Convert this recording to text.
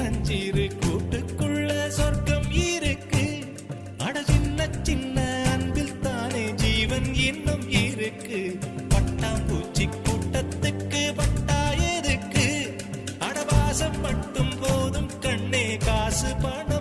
சின்னஞ்சிறு கூட்டுக்குள்ள சொர்க்கம் இருக்கு. அட சின்ன சின்ன அன்பில் தானே ஜீவன் இன்னும் இருக்கு. பட்டாம்பூச்சி கூட்டத்துக்கு பட்டா எதுக்கு? அடவாசம் மட்டும் போதும் கண்ணே, காசு பணம்